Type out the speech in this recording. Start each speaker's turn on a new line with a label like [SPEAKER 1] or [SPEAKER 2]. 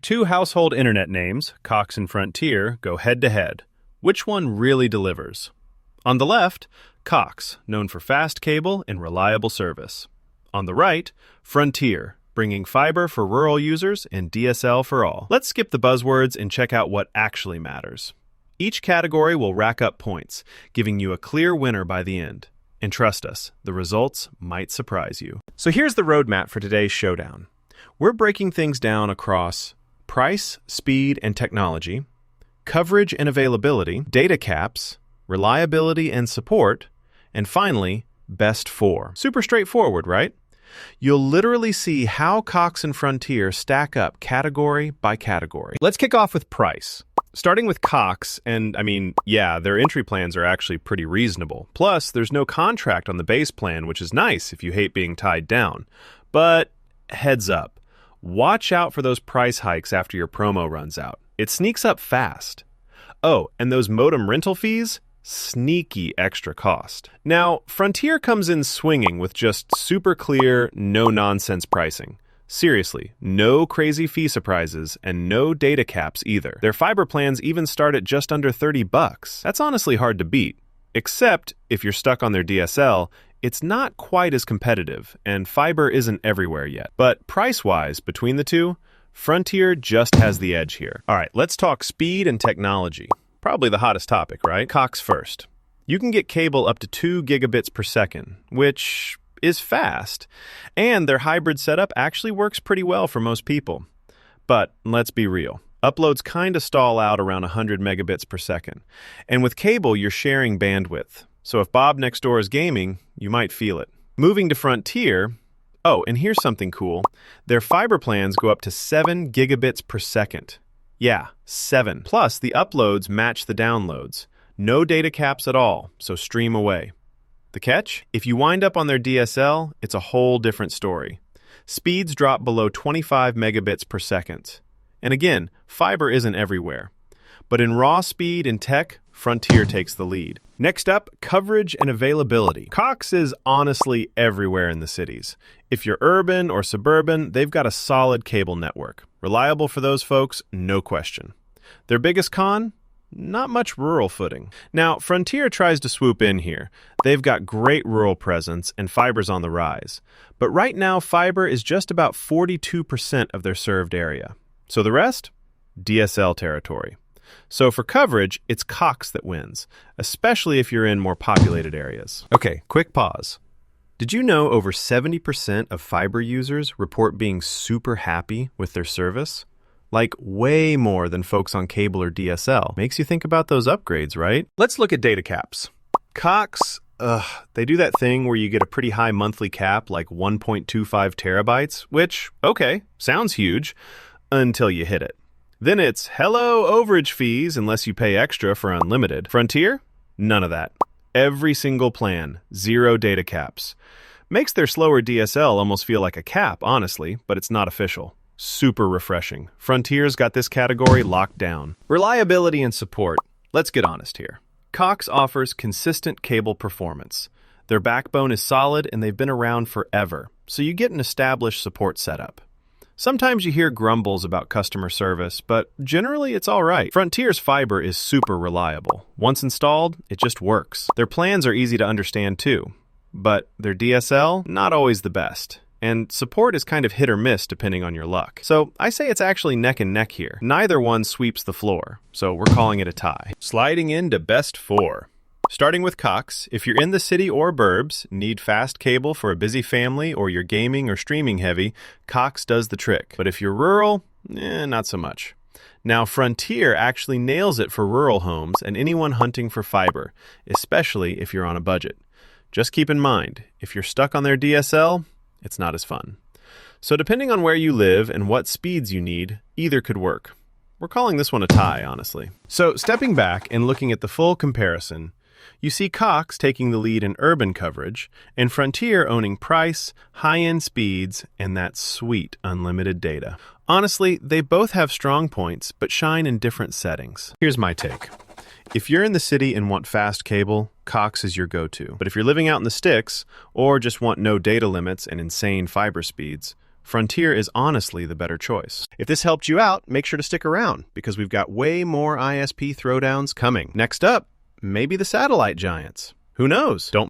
[SPEAKER 1] Two household internet names, Cox and Frontier, go head-to-head. Which one really delivers? On the left, Cox, known for fast cable and reliable service. On the right, Frontier, bringing fiber for rural users and DSL for all. Let's skip the buzzwords and check out what actually matters. Each category will rack up points, giving you a clear winner by the end. And trust us, the results might surprise you. So here's the roadmap for today's showdown. We're breaking things down across price, speed, and technology, coverage and availability, data caps, reliability and support, and finally, best four. Super straightforward, right? You'll literally see how Cox and Frontier stack up category by category. Let's kick off with price. Starting with Cox, and their entry plans are actually pretty reasonable. Plus, there's no contract on the base plan, which is nice if you hate being tied down. But heads up, watch out for those price hikes after your promo runs out. It sneaks up fast. Oh, and those modem rental fees? Sneaky extra cost. Now, Frontier comes in swinging with just super clear, no-nonsense pricing. Seriously, no crazy fee surprises and no data caps either. Their fiber plans even start at just under $30. That's honestly hard to beat. Except if you're stuck on their DSL, it's not quite as competitive, and fiber isn't everywhere yet. But price-wise, between the two, Frontier just has the edge here. All right, let's talk speed and technology. Probably the hottest topic, right? Cox first. You can get cable up to 2 gigabits per second, which is fast, and their hybrid setup actually works pretty well for most people. But let's be real. Uploads kind of stall out around 100 megabits per second. And with cable, you're sharing bandwidth. So if Bob next door is gaming, you might feel it. Moving to Frontier, oh, and here's something cool. Their fiber plans go up to 7 gigabits per second. Yeah, 7. Plus, the uploads match the downloads. No data caps at all, so stream away. The catch? If you wind up on their DSL, it's a whole different story. Speeds drop below 25 megabits per second. And again, fiber isn't everywhere. But in raw speed and tech, Frontier takes the lead. Next up, coverage and availability. Cox is honestly everywhere in the cities. If you're urban or suburban, they've got a solid cable network. Reliable for those folks, no question. Their biggest con? Not much rural footing. Now, Frontier tries to swoop in here. They've got great rural presence and fiber's on the rise. But right now, fiber is just about 42% of their served area. So the rest? DSL territory. So for coverage, it's Cox that wins, especially if you're in more populated areas. Okay, quick pause. Did you know over 70% of fiber users report being super happy with their service? Like way more than folks on cable or DSL. Makes you think about those upgrades, right? Let's look at data caps. Cox, they do that thing where you get a pretty high monthly cap, like 1.25 terabytes, which, okay, sounds huge, until you hit it. Then it's hello overage fees unless you pay extra for unlimited. Frontier? None of that. Every single plan, 0 data caps. Makes their slower DSL almost feel like a cap, honestly, but it's not official. Super refreshing. Frontier's got this category locked down. Reliability and support. Let's get honest here. Cox offers consistent cable performance. Their backbone is solid and they've been around forever, so you get an established support setup. Sometimes you hear grumbles about customer service, but generally it's all right. Frontier's fiber is super reliable. Once installed, it just works. Their plans are easy to understand too, but their DSL, not always the best. And support is kind of hit or miss depending on your luck. So I say it's actually neck and neck here. Neither one sweeps the floor, so we're calling it a tie. Sliding into best four. Starting with Cox, if you're in the city or burbs, need fast cable for a busy family, or you're gaming or streaming heavy, Cox does the trick. But if you're rural, not so much. Now, Frontier actually nails it for rural homes and anyone hunting for fiber, especially if you're on a budget. Just keep in mind, if you're stuck on their DSL, it's not as fun. So depending on where you live and what speeds you need, either could work. We're calling this one a tie, honestly. So stepping back and looking at the full comparison, you see Cox taking the lead in urban coverage, and Frontier owning price, high-end speeds, and that sweet unlimited data. Honestly, they both have strong points, but shine in different settings. Here's my take. If you're in the city and want fast cable, Cox is your go-to. But if you're living out in the sticks, or just want no data limits and insane fiber speeds, Frontier is honestly the better choice. If this helped you out, make sure to stick around, because we've got way more ISP throwdowns coming. Next up, maybe the satellite giants. Who knows? Don't